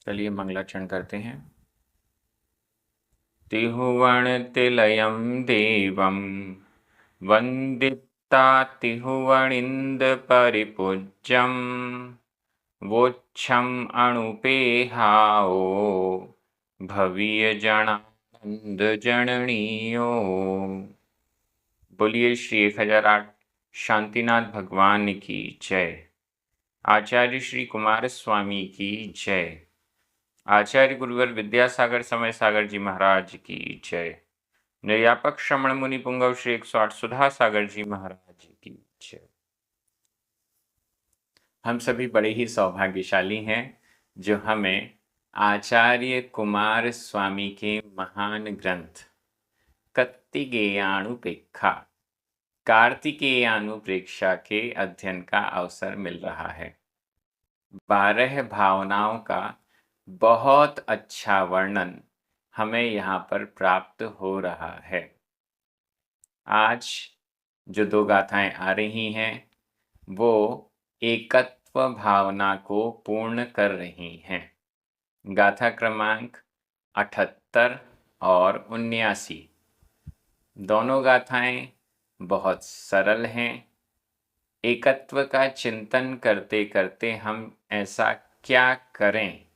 चलिए मंगलाचरण करते हैं। तिहुवण तिलयं देवं वन्दिता तिहुवणिन्द परिपूज्यं वोच्छम अणुपेहाओ भवीय जनानंद जननियो। बोलिए श्री 1008 शांतिनाथ भगवान की जय। आचार्य श्री कुमार स्वामी की जय। आचार्य गुरुवर विद्यासागर समय सागर जी महाराज की जय। निर्यापक श्रमण मुनि पुंगव श्री 108 सुधा सागर जी महाराज की जय। हम सभी बड़े ही सौभाग्यशाली हैं जो हमें आचार्य कुमार स्वामी के महान ग्रंथ कत्तिकेयानुपेक्षा कार्तिकेयानुप्रेक्षा के अध्ययन का अवसर मिल रहा है। 12 भावनाओं का बहुत अच्छा वर्णन हमें यहाँ पर प्राप्त हो रहा है। आज जो 2 गाथाएं आ रही हैं वो एकत्व भावना को पूर्ण कर रही हैं। गाथा क्रमांक 78 और 79 दोनों गाथाएं बहुत सरल हैं। एकत्व का चिंतन करते करते हम ऐसा क्या करें,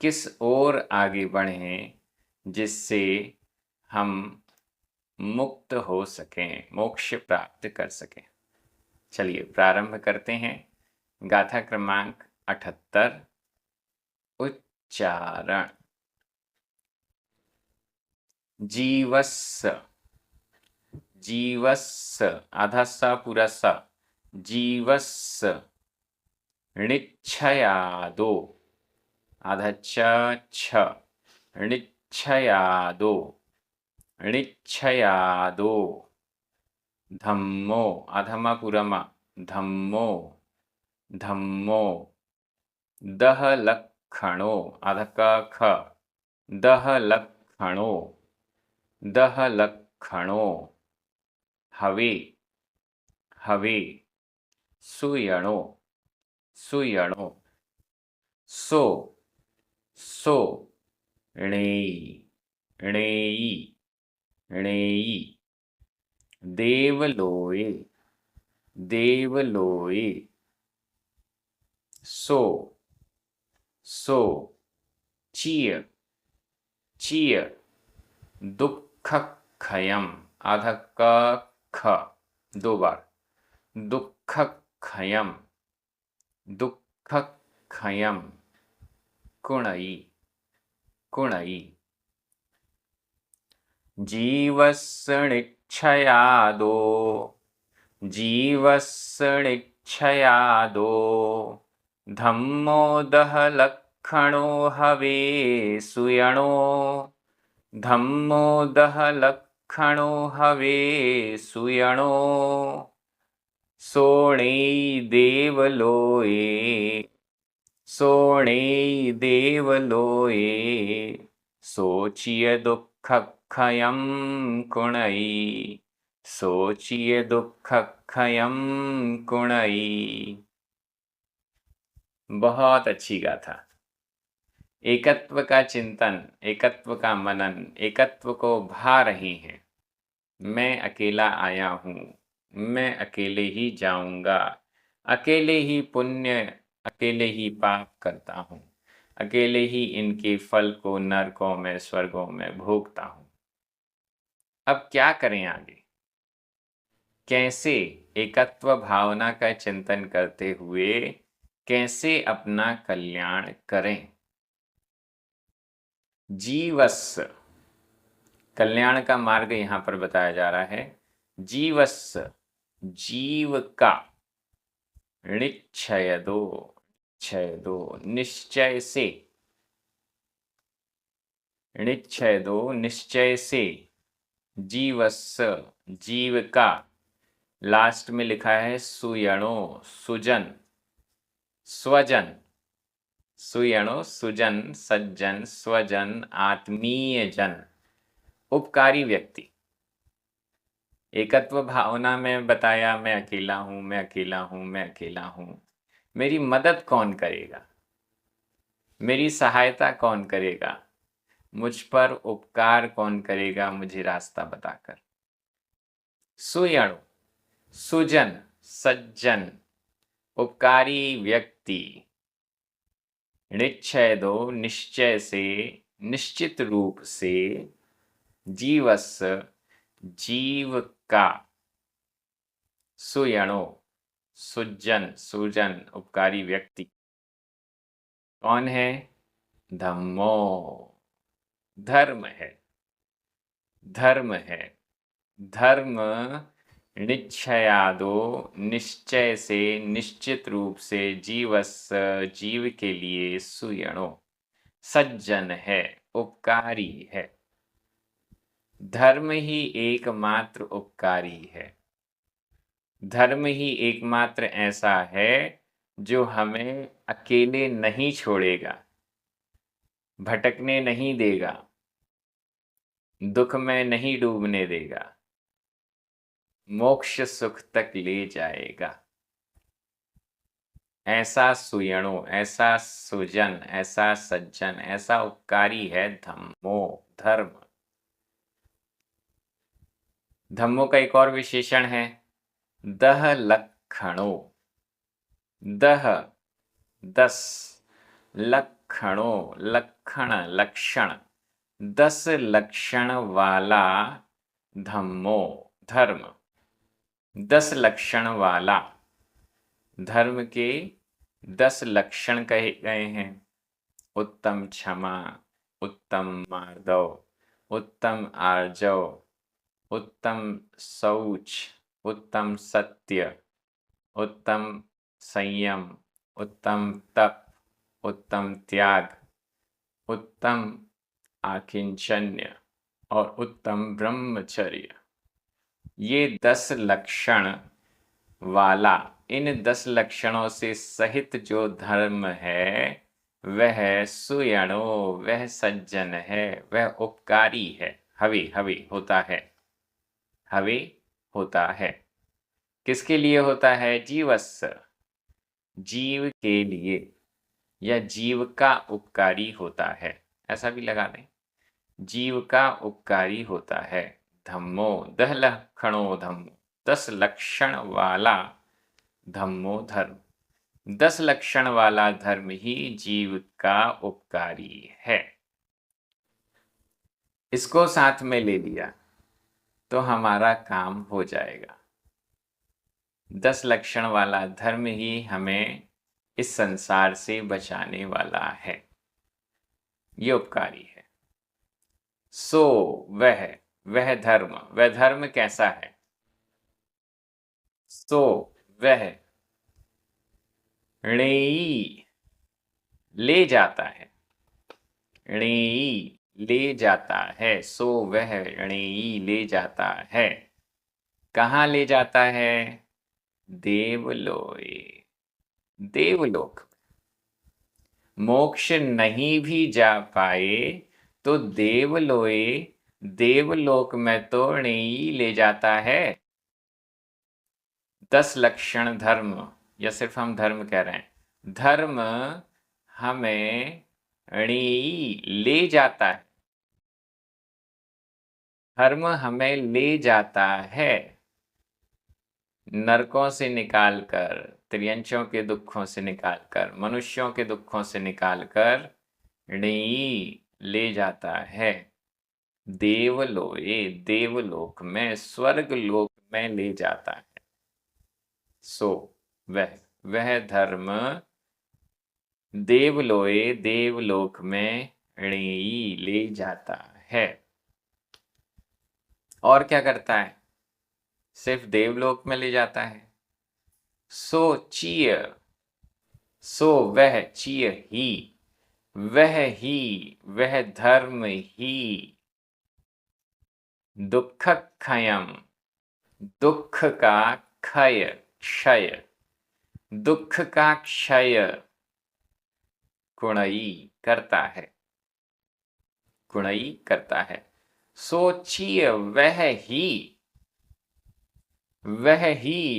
किस ओर आगे बढ़ें जिससे हम मुक्त हो सकें, मोक्ष प्राप्त कर सकें। चलिए प्रारंभ करते हैं। गाथा क्रमांक 78 उच्चारण। जीवस्य, जीवस्य आधा सा पूरा सा, जीवस्य णिच्छयादो आधा छ, णिच्छयादो, णिच्छयादो। धम्मो आधमा पूरमा, धम्मो, धम्मो। दह लक्षणो आधा ख, दह लक्षणो, दह लक्षणो। हवे, हवे। सुयणो, सुयणो। सो, सो। णेयी, णेयी, णेयी। देवलोये, देवलोये। सो, सो। चिय, चिय। दुःखक्षयम् आधा क ख, 2 बार। दुःखक्षयम्, दुःखक्षयम्। कुणयी, कुणयी। जीवस्सृणिच्छयादो, जीवस्सृणिच्छयादो। धम्मो दहलक्षणो हवे सुयणो, धम्मो दहलक्षणो हवे सुयणो। सोणेयी देवलोये, सोणेयी देवलोये। सोचिय दुःखक्षयं कुणयी, सोचिय दुःखक्षयं कुणयी। बहुत अच्छी गाथा। एकत्व का चिंतन, एकत्व का मनन, एकत्व को भा रही हैं। मैं अकेला आया हूँ, मैं अकेले ही जाऊंगा, अकेले ही पुण्य, अकेले ही पाप करता हूँ, अकेले ही इनके फल को नरकों में स्वर्गों में भोगता हूँ। अब क्या करें आगे? कैसे एकत्व भावना का चिंतन करते हुए कैसे अपना कल्याण करें? जीवस्य, कल्याण का मार्ग यहाँ पर बताया जा रहा है। जीवस्य, जीव का। णिच्छयदो, छयदो, निश्चय से। णिच्छयदो, निश्चय से। जीवस्य, जीव का। लास्ट में लिखा है सुयणो, सुजन, स्वजन। सुयणो, सुजन, सज्जन, स्वजन, आत्मीय जन, उपकारी व्यक्ति। एकत्व भावना में बताया मैं अकेला हूं, मैं अकेला हूं, मैं अकेला हूं, मेरी मदद कौन करेगा? मेरी सहायता कौन करेगा? मुझ पर उपकार कौन करेगा मुझे रास्ता बताकर? सुयणु, सुजन, सज्जन, उपकारी व्यक्ति। निश्चय दो, निश्चय से, निश्चित रूप से। जीवस्य, जीव का। सुयणो, सुजन, सुजन, उपकारी व्यक्ति कौन है? धम्मो, धर्म है, धर्म है। धर्म निश्चयादो, निश्चय से, निश्चित रूप से। जीवस्य, जीव के लिए। सुयणो, सज्जन है, उपकारी है। धर्म ही एकमात्र उपकारी है। धर्म ही एकमात्र ऐसा है जो हमें अकेले नहीं छोड़ेगा, भटकने नहीं देगा, दुख में नहीं डूबने देगा, मोक्ष सुख तक ले जाएगा। ऐसा सुयणो, ऐसा सुजन, ऐसा सज्जन, ऐसा उपकारी है धम्मो, धर्म। धम्मो का एक और विशेषण है दह लक्षणो। दह 10, लक्षणो लक्षण, लक्षण। 10 लक्षण वाला धम्मो, धर्म। 10 लक्षण वाला। धर्म के 10 लक्षण कहे गए हैं। उत्तम क्षमा, उत्तम मार्दव, उत्तम आर्जव, उत्तम शौच, उत्तम सत्य, उत्तम संयम, उत्तम तप, उत्तम त्याग, उत्तम आकिंचन्य और उत्तम ब्रह्मचर्य। ये 10 लक्षण वाला, इन 10 लक्षणों से सहित जो धर्म है वह सुयणो, वह सज्जन है, वह उपकारी है। हवे, हवे होता है, हवे होता है। किसके लिए होता है? जीवस्य, जीव के लिए, या जीव का उपकारी होता है, ऐसा भी लगा दें। जीव का उपकारी होता है। धम्मो, 10 लक्षणो धम्मो, 10 लक्षण वाला धम्मो, धर्म। 10 लक्षण वाला धर्म ही जीव का उपकारी है। इसको साथ में ले लिया तो हमारा काम हो जाएगा। 10 लक्षण वाला धर्म ही हमें इस संसार से बचाने वाला है, ये उपकारी है। सो वह धर्म, वह धर्म कैसा है? सो वह णेयी, ले जाता है, णेयी ले जाता है। सो वह णेयी ले जाता है। कहाँ ले जाता है? देवलोए, देवलोक। मोक्ष नहीं भी जा पाए तो देवलोए, देवलोक में तो णेयी ले जाता है। 10 लक्षण धर्म, या सिर्फ हम धर्म कह रहे हैं, धर्म हमें णेयी ले जाता है। धर्म हमें ले जाता है नरकों से निकालकर, त्रियंचों के दुखों से निकालकर, मनुष्यों के दुखों से निकालकर णेयी ले जाता है देवलोए, देवलोक में, स्वर्ग लोक में ले जाता है। सो वह धर्म देवलोए, देवलोक में णेयी ले जाता है। और क्या करता है? सिर्फ देवलोक में ले जाता है। सो चीय, सो वह, चीय ही, वह धर्म ही दुख क्षयम, दुख का क्षय, क्षय, दुख का क्षय कुणई करता है, कुणई करता है। सोचिए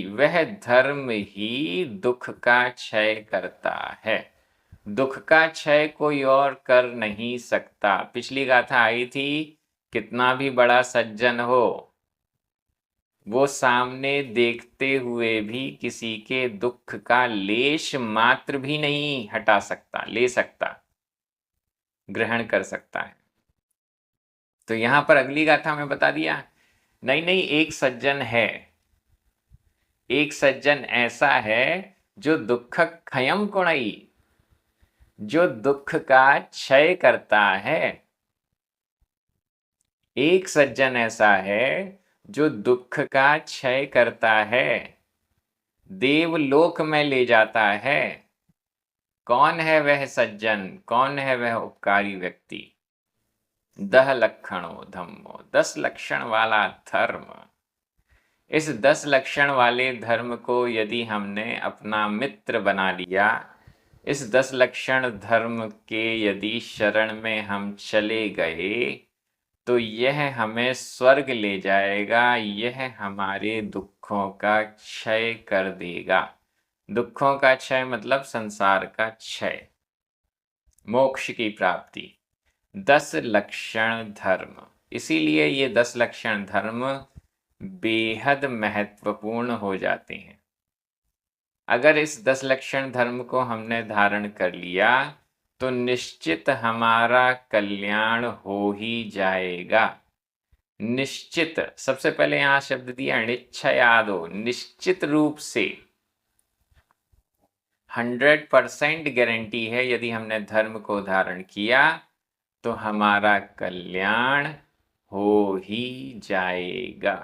वह धर्म ही दुख का क्षय करता है। दुख का क्षय कोई और कर नहीं सकता। पिछली गाथा आई थी, कितना भी बड़ा सज्जन हो, वो सामने देखते हुए भी किसी के दुख का लेश मात्र भी नहीं हटा सकता, ले सकता, ग्रहण कर सकता है। तो यहां पर अगली गाथा में बता दिया, नहीं नहीं, एक सज्जन है, एक सज्जन ऐसा है जो दुख क्षयम कुणई, जो दुख का क्षय करता है। एक सज्जन ऐसा है जो दुख का क्षय करता है, देवलोक में ले जाता है। कौन है वह सज्जन, कौन है वह उपकारी व्यक्ति? दह लक्षणों धम्मो, 10 लक्षण वाला धर्म। इस 10 लक्षण वाले धर्म को यदि हमने अपना मित्र बना लिया, इस 10 लक्षण धर्म के यदि शरण में हम चले गए, तो यह हमें स्वर्ग ले जाएगा, यह हमारे दुखों का क्षय कर देगा। दुखों का क्षय मतलब संसार का क्षय, मोक्ष की प्राप्ति। 10 लक्षण धर्म, इसीलिए ये 10 लक्षण धर्म बेहद महत्वपूर्ण हो जाते हैं। अगर इस 10 लक्षण धर्म को हमने धारण कर लिया तो निश्चित हमारा कल्याण हो ही जाएगा। निश्चित, सबसे पहले यहां शब्द दिया निश्चयादो, निश्चित रूप से 100% गारंटी है, यदि हमने धर्म को धारण किया तो हमारा कल्याण हो ही जाएगा।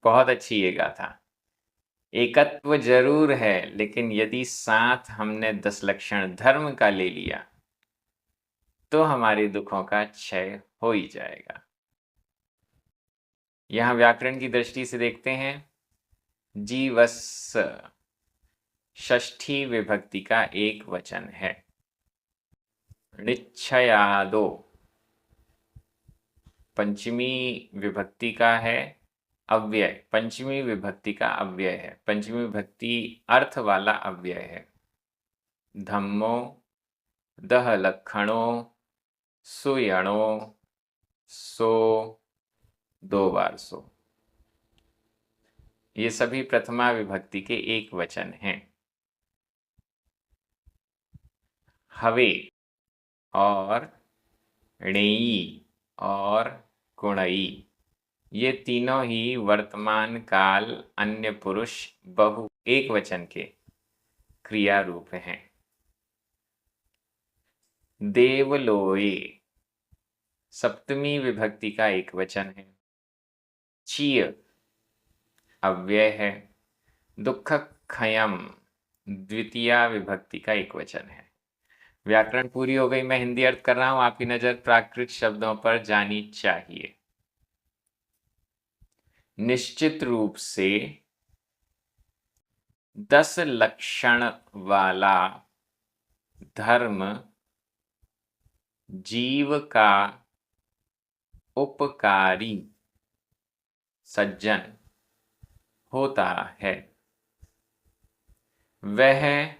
बहुत अच्छी ये गाथा। एकत्व जरूर है, लेकिन यदि साथ हमने 10 लक्षण धर्म का ले लिया तो हमारे दुखों का क्षय हो ही जाएगा। यहां व्याकरण की दृष्टि से देखते हैं, जीवस्स षष्ठी विभक्ति का एक वचन है। निश्चयादो पंचमी विभक्ति का है, अव्यय, पंचमी विभक्ति का अव्यय है, पंचमी विभक्ति अर्थ वाला अव्यय है। धम्मो, दह लक्षणों, सुयणो, सो, 2 बार सो, ये सभी प्रथमा विभक्ति के एक वचन हैं। हवे और णेई और कुणई, ये तीनों ही वर्तमान काल अन्य पुरुष बहु एक वचन के क्रिया रूप हैं। देवलोये सप्तमी विभक्ति का एक वचन है। चीय अव्यय है। दुख क्षयम द्वितीया विभक्ति का एक वचन है। व्याकरण पूरी हो गई, मैं हिंदी अर्थ कर रहा हूं, आपकी नजर प्राकृत शब्दों पर जानी चाहिए। निश्चित रूप से 10 लक्षण वाला धर्म जीव का उपकारी सज्जन होता है। वह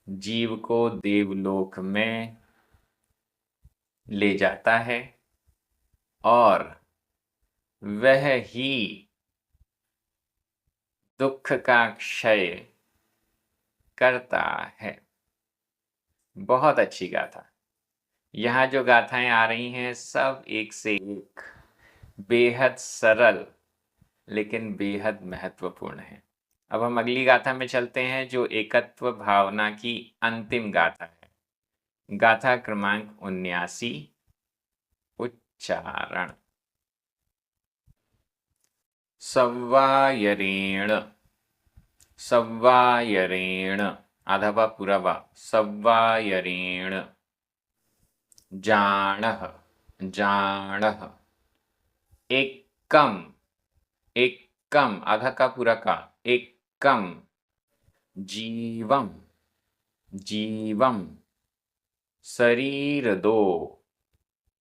जीव को देवलोक में ले जाता है और वह ही दुख का क्षय करता है। बहुत अच्छी गाथा। यहाँ जो गाथाएं आ रही हैं सब एक से एक बेहद सरल लेकिन बेहद महत्वपूर्ण है। अब हम अगली गाथा में चलते हैं, जो एकत्व भावना की अंतिम गाथा है। गाथा क्रमांक 79। उच्चारण। सव्वायरेण, सव्वायरेण, आधा बा पूरा बा, सव्वायरेण। जाणः, जाणः। एकम, एकम, आधा का पूरा का, एकम। जीवम, जीवम। शरीर दो,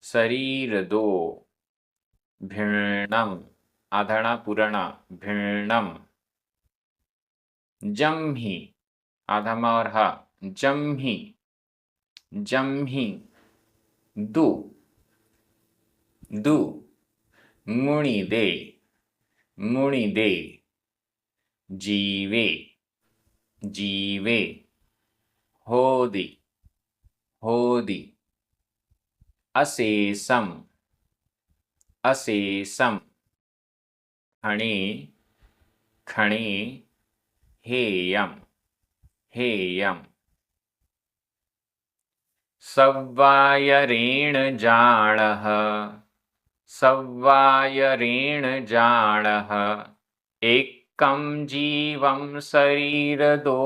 शरीर दो। भिन्नम, आधाणा पूरणा, भिन्नम। जम्ही, आधा और हा, जम्ही, जम्ही। दु, दु, मुणि दे, मुणि दे। जीवे, जीवे। होदि, होदि। अशेषम, अशेषम। खणे, खणे। हेयम, हेयम। सव्वायरेण जाणः, सव्वायरेण जाणः। एकं जीवं शरीरदो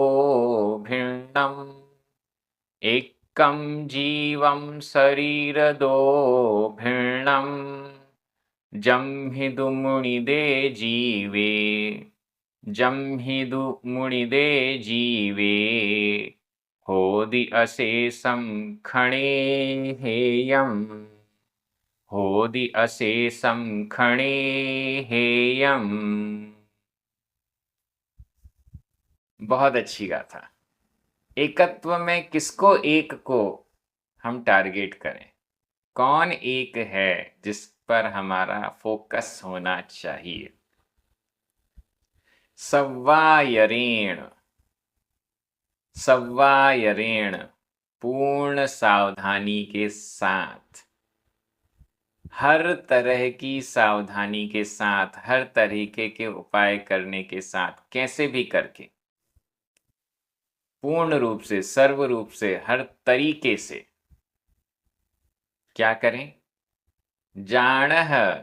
भिन्नम्, एकं जीवं शरीरदो भिन्नम्। जम्हि मुणिदे जीवे, जम्हि मुणिदे जीवे। होदि अशेषं खणे हेयम्, होदि अशेषं खणे हेयम्। बहुत अच्छी गाथा। एकत्व में किसको, एक को हम टारगेट करें? कौन एक है जिस पर हमारा फोकस होना चाहिए? सव्वायरेण, सव्वायरेण। पूर्ण सावधानी के साथ, हर तरह की सावधानी के साथ, हर तरीके के उपाय करने के साथ, कैसे भी करके, पूर्ण रूप से, सर्व रूप से, हर तरीके से क्या करें? जाणह,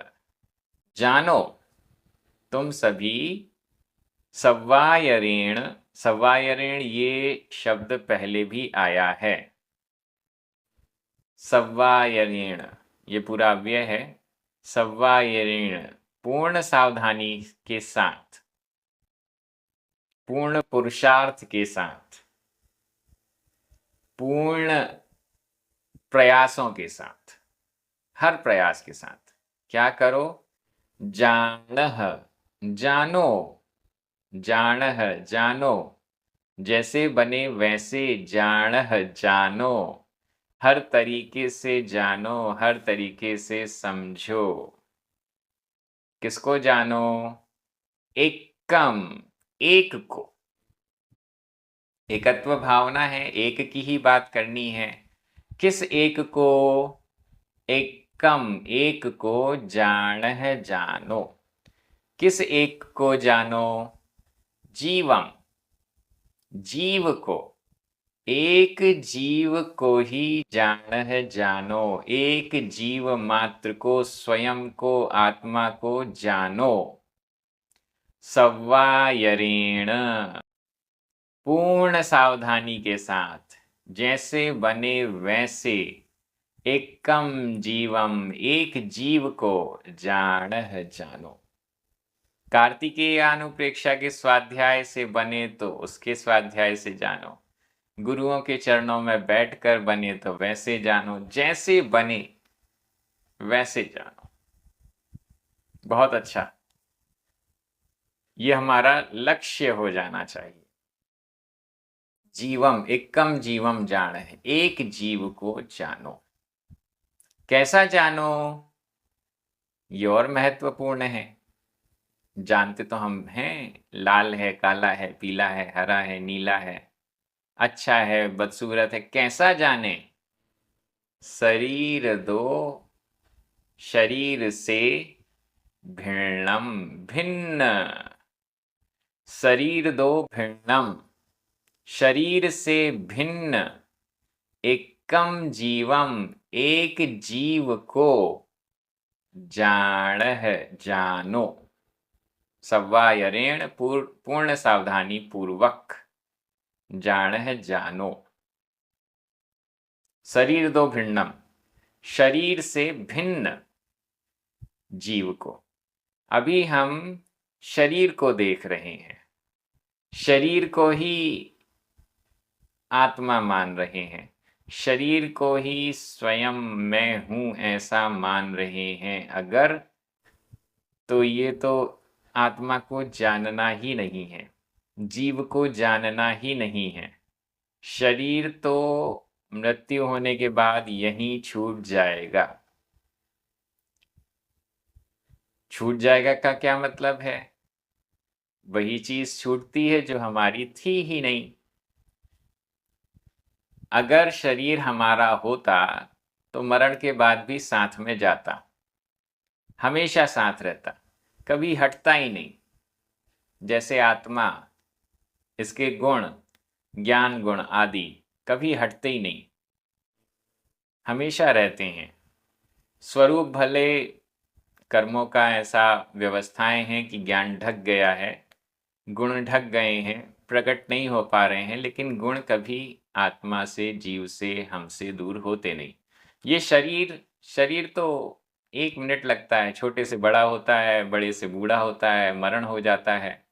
जानो। तुम सभी सव्वायरेण, सव्वायरेण ये शब्द पहले भी आया है। सव्वायरेण ये पूरा अव्यय है। सव्वायरेण पूर्ण सावधानी के साथ, पूर्ण पुरुषार्थ के साथ, पूर्ण प्रयासों के साथ, हर प्रयास के साथ क्या करो? जानह, जानो, जानह, जानो। जैसे बने वैसे जानह, जानो। हर तरीके से जानो, हर तरीके से समझो। किसको जानो? एकम, एक को। एकत्व भावना है, एक की ही बात करनी है। किस एक को? एकम, एक को जानह, जानो। किस एक को जानो? जीवम, जीव को। एक जीव को ही जानह, जानो। एक जीव मात्र को, स्वयं को, आत्मा को जानो। सव्वायरेण पूर्ण सावधानी के साथ, जैसे बने वैसे, एकम जीवम एक जीव को जानह, जानो। कार्तिकेय अनुप्रेक्षा के स्वाध्याय से बने तो उसके स्वाध्याय से जानो। गुरुओं के चरणों में बैठकर बने तो वैसे जानो। जैसे बने वैसे जानो। बहुत अच्छा, ये हमारा लक्ष्य हो जाना चाहिए। जीवम, एकम जीवम जान है, एक जीव को जानो। कैसा जानो? ये और महत्वपूर्ण है। जानते तो हम हैं, लाल है, काला है, पीला है, हरा है, नीला है, अच्छा है, बदसूरत है। कैसा जाने? शरीर दो, शरीर से भिन्नम, भिन्न। शरीर दो भिन्नम, शरीर से भिन्न। एकम जीवम एक जीव को जानह, जानो। सव्वायरेण पूर्ण सावधानी पूर्वक जानह, जानो। शरीर दो भिन्नम, शरीर से भिन्न जीव को। अभी हम शरीर को देख रहे हैं, शरीर को ही आत्मा मान रहे हैं, शरीर को ही स्वयं मैं हूं ऐसा मान रहे हैं अगर, तो ये तो आत्मा को जानना ही नहीं है। जीव को जानना ही नहीं है। शरीर तो मृत्यु होने के बाद यहीं छूट जाएगा। छूट जाएगा का क्या मतलब है? वही चीज छूटती है जो हमारी थी ही नहीं। अगर शरीर हमारा होता तो मरण के बाद भी साथ में जाता, हमेशा साथ रहता, कभी हटता ही नहीं। जैसे आत्मा, इसके गुण, ज्ञान गुण आदि कभी हटते ही नहीं, हमेशा रहते हैं। स्वरूप भले कर्मों का ऐसा व्यवस्थाएं हैं कि ज्ञान ढक गया है, गुण ढक गए हैं, प्रकट नहीं हो पा रहे हैं, लेकिन गुण कभी आत्मा से, जीव से, हमसे दूर होते नहीं। ये शरीर, शरीर तो 1 मिनट लगता है, छोटे से बड़ा होता है, बड़े से बूढ़ा होता है, मरण हो जाता है।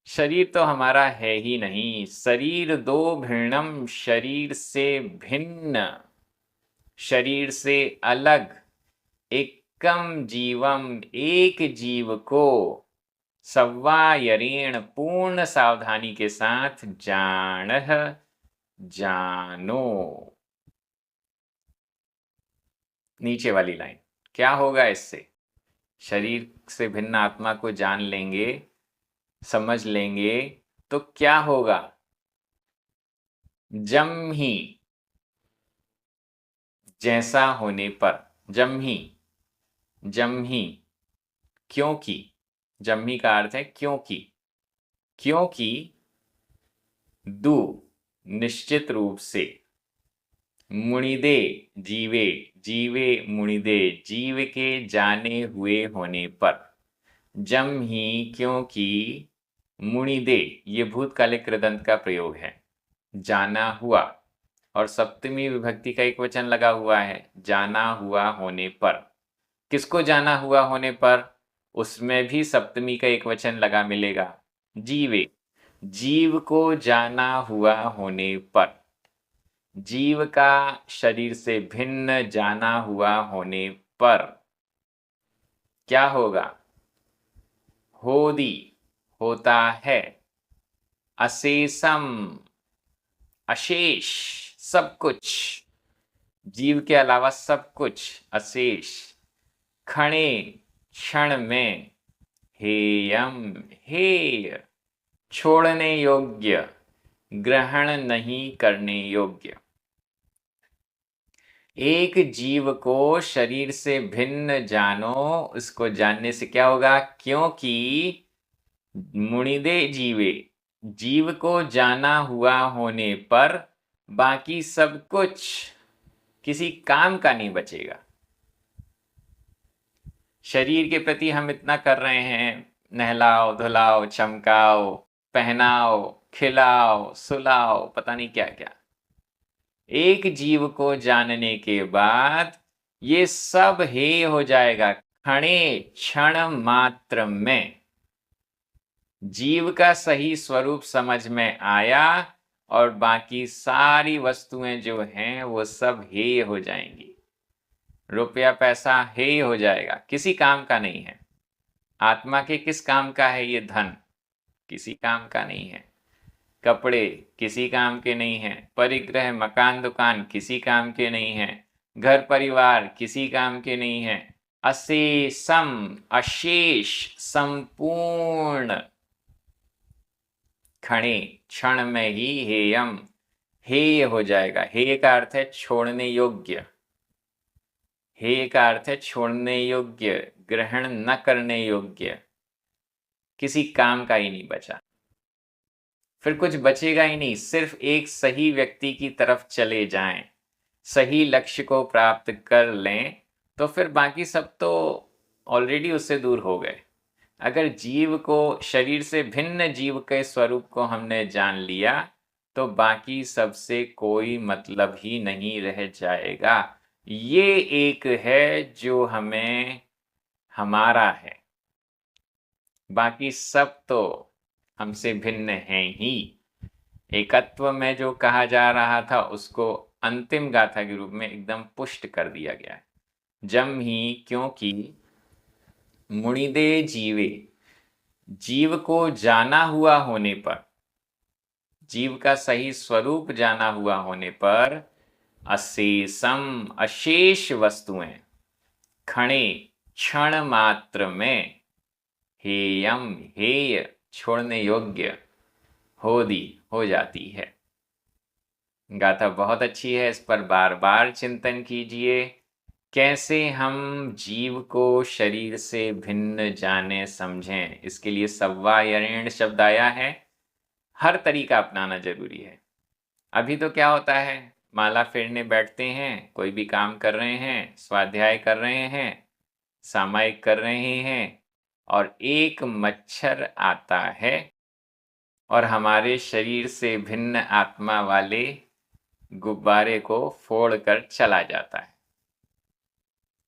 शरीर तो हमारा है ही नहीं। शरीर दो भिन्नम, शरीर से भिन्न, शरीर से अलग, एकम जीवम, एक जीव को सव्वायरेण, पूर्ण सावधानी के साथ जानह, जानो। नीचे वाली लाइन, क्या होगा इससे? शरीर से भिन्न आत्मा को जान लेंगे, समझ लेंगे तो क्या होगा? जम ही, जैसा होने पर, जम ही, जम ही, क्योंकि, जम ही का अर्थ है क्योंकि, क्योंकि दु, निश्चित रूप से, मुनिदे, जीवे, जीवे मुनिदे, जीव के जाने हुए होने पर, जम ही क्योंकि, मुनिदे ये भूतकालिक कृदंत का प्रयोग है, जाना हुआ, और सप्तमी विभक्ति का एक वचन लगा हुआ है, जाना हुआ होने पर। किसको जाना हुआ होने पर? उसमें भी सप्तमी का एक वचन लगा मिलेगा, जीवे, जीव को जाना हुआ होने पर। जीव का शरीर से भिन्न जाना हुआ होने पर क्या होगा? होदी, होता है, अशेषम, अशेष, सब कुछ, जीव के अलावा सब कुछ अशेष, क्षणे, क्षण में, हेयम, हेय, छोड़ने योग्य, ग्रहण नहीं करने योग्य। एक जीव को शरीर से भिन्न जानो, उसको जानने से क्या होगा? क्योंकि मुनिदे जीवे, जीव को जाना हुआ होने पर बाकी सब कुछ किसी काम का नहीं बचेगा। शरीर के प्रति हम इतना कर रहे हैं, नहलाओ, धुलाओ, चमकाओ, पहनाओ, खिलाओ, सुलाओ, पता नहीं क्या क्या। एक जीव को जानने के बाद ये सब हे हो जाएगा, क्षणे, क्षण मात्र में। जीव का सही स्वरूप समझ में आया और बाकी सारी वस्तुएं जो हैं वो सब हे हो जाएंगी। रुपया पैसा हे हो जाएगा, किसी काम का नहीं है। आत्मा के किस काम का है ये धन? किसी काम का नहीं है। कपड़े किसी काम के नहीं हैं, परिग्रह, मकान, दुकान किसी काम के नहीं हैं, घर परिवार किसी काम के नहीं हैं। अशेषम, अशेष, संपूर्ण, क्षणे, क्षण में ही हेयम, हेय हो जाएगा। हेय का अर्थ है छोड़ने योग्य, हेय का अर्थ है छोड़ने योग्य, ग्रहण न करने योग्य, किसी काम का ही नहीं बचा। फिर कुछ बचेगा ही नहीं, सिर्फ एक सही व्यक्ति की तरफ चले जाएं, सही लक्ष्य को प्राप्त कर लें, तो फिर बाकी सब तो ऑलरेडी उससे दूर हो गए। अगर जीव को, शरीर से भिन्न जीव के स्वरूप को हमने जान लिया तो बाकी सबसे कोई मतलब ही नहीं रह जाएगा। ये एक है जो हमें हमारा है, बाकी सब तो हमसे भिन्न हैं ही। एकत्व में जो कहा जा रहा था उसको अंतिम गाथा के रूप में एकदम पुष्ट कर दिया गया है। जम ही क्योंकि, मुनिदे जीवे, जीव को जाना हुआ होने पर, जीव का सही स्वरूप जाना हुआ होने पर अशेषम अशेष वस्तुएं खणे क्षण मात्र में हेयम हेय छोड़ने योग्य होदी हो जाती है। गाथा बहुत अच्छी है, इस पर बार बार चिंतन कीजिए। कैसे हम जीव को शरीर से भिन्न जाने समझें, इसके लिए सव्वा यणेण शब्द आया है। हर तरीका अपनाना जरूरी है। अभी तो क्या होता है, माला फेरने बैठते हैं, कोई भी काम कर रहे हैं, स्वाध्याय कर रहे हैं, सामायिक कर रहे हैं, और एक मच्छर आता है और हमारे शरीर से भिन्न आत्मा वाले गुब्बारे को फोड़कर चला जाता है।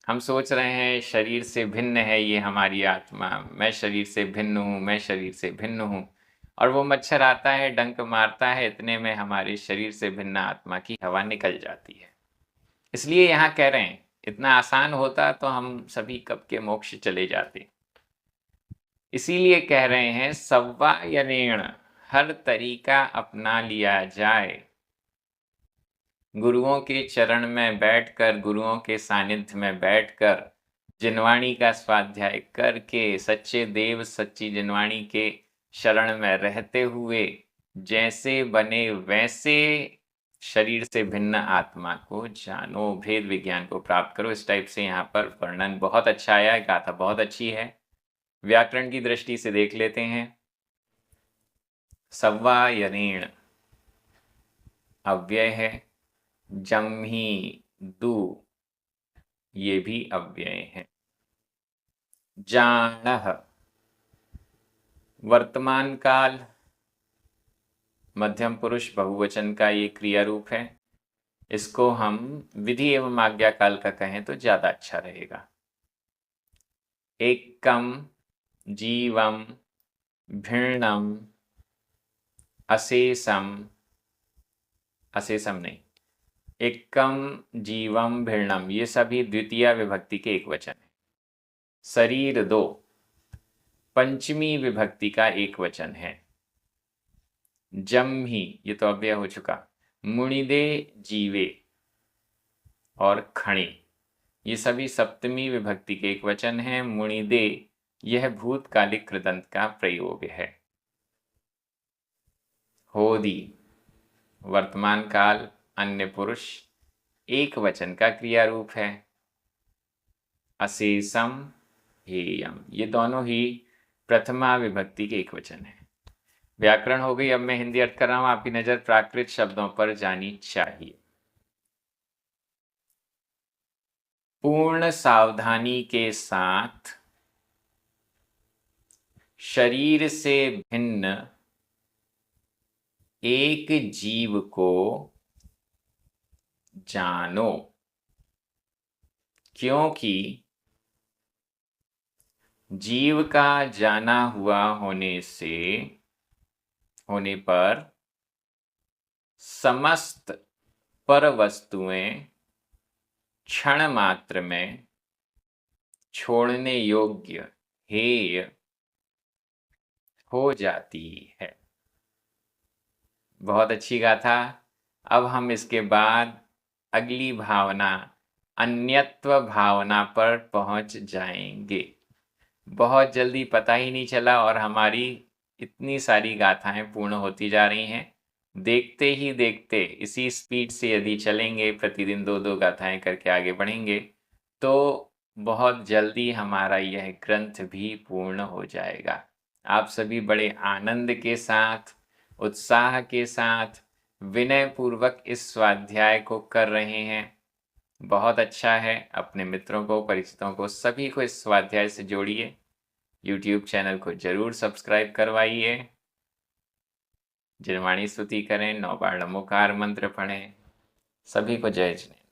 हम सोच रहे हैं शरीर से भिन्न है ये हमारी आत्मा, मैं शरीर से भिन्न हूँ, मैं शरीर से भिन्न हूँ, और वो मच्छर आता है, डंक मारता है, इतने में हमारे शरीर से भिन्न आत्मा की हवा निकल जाती है। इसलिए यहाँ कह रहे हैं, इतना आसान होता तो हम सभी कब के मोक्ष चले जाते। इसीलिए कह रहे हैं सव्वा यनेण, हर तरीका अपना लिया जाए। गुरुओं के चरण में बैठकर, गुरुओं के सानिध्य में बैठकर, जिनवाणी का स्वाध्याय करके, सच्चे देव सच्ची जिनवाणी के शरण में रहते हुए जैसे बने वैसे शरीर से भिन्न आत्मा को जानो, भेद विज्ञान को प्राप्त करो। इस टाइप से यहाँ पर वर्णन बहुत अच्छा आया है, गाथा बहुत अच्छी है। व्याकरण की दृष्टि से देख लेते हैं। सव्वा यनेण अव्यय है, जम्ही दु ये भी अव्यय है। जाणः वर्तमान काल, मध्यम पुरुष बहुवचन का ये क्रिया रूप है। इसको हम विधि एवं आज्ञा काल का कहें तो ज्यादा अच्छा रहेगा। एकम जीवम भिन्नम अशेषम, अशेषम नहीं, एकम जीवम भिन्नम, ये सभी द्वितीय विभक्ति के एक वचन है। शरीर दो, पंचमी विभक्ति का एक वचन है। जम ही, ये तो अव्यय हो चुका। मुनिदे जीवे और खणे, ये सभी सप्तमी विभक्ति के एक वचन है। मुनिदे यह भूतकालिक कृदंत का प्रयोग है। होदी वर्तमान काल, अन्य पुरुष, एक वचन का क्रिया रूप है। अशेषम हेयम, ये दोनों ही प्रथमा विभक्ति के एक वचन है। व्याकरण हो गई। अब मैं हिंदी अर्थ कर रहा हूं, आपकी नजर प्राकृत शब्दों पर जानी चाहिए। पूर्ण सावधानी के साथ शरीर से भिन्न एक जीव को जानो, क्योंकि जीव का जाना हुआ होने पर समस्त पर वस्तुएं क्षण मात्र में छोड़ने योग्य हेय हो जाती है। बहुत अच्छी गाथा। अब हम इसके बाद अगली भावना अन्यत्व भावना पर पहुंच जाएंगे। बहुत जल्दी पता ही नहीं चला और हमारी इतनी सारी गाथाएं पूर्ण होती जा रही हैं। देखते ही देखते इसी स्पीड से यदि चलेंगे, प्रतिदिन 2-2 गाथाएं करके आगे बढ़ेंगे, तो बहुत जल्दी हमारा यह ग्रंथ भी पूर्ण हो जाएगा। आप सभी बड़े आनंद के साथ, उत्साह के साथ, विनय पूर्वक इस स्वाध्याय को कर रहे हैं। बहुत अच्छा है। अपने मित्रों को, परिचितों को, सभी को इस स्वाध्याय से जोड़िए। YouTube चैनल को जरूर सब्सक्राइब करवाइए। जिनवाणी स्तुति करें, 9 बार नमोकार मंत्र पढ़ें। सभी को जय जिनेन्द्र।